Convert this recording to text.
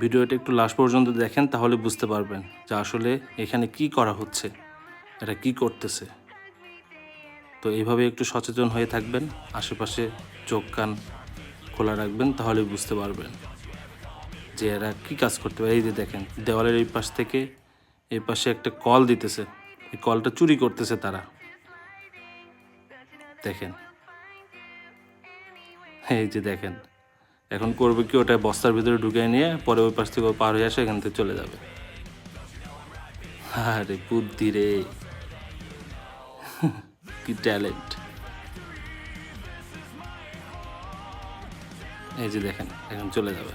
ভিডিওটা একটু লাস্ট পর্যন্ত দেখেন, তাহলে বুঝতে পারবেন যে আসলে এখানে কি করা হচ্ছে, এটা কি করতেছে। তো এইভাবে একটু সচেতন হয়ে থাকবেন, আশেপাশে চোখ কান খোলা রাখবেন, তাহলে বুঝতে পারবেন যে এরা কি কাজ করতে পারে। এই যে দেখেন, দেওয়ালের এই পাশ থেকে এই পাশে একটা কল দিতেছে, এই কলটা চুরি করতেছে তারা। দেখেন, এই যে দেখেন, এখন করবে কি, ওটা বস্তার ভিতরে ঢুকিয়ে নিয়ে পরে ওই পাশ থেকে পার হয়ে আসে, এখান থেকে চলে যাবে। আরে বুদ্ধি রে, কি ট্যালেন্ট। এই যে দেখেন, এখন চলে যাবে।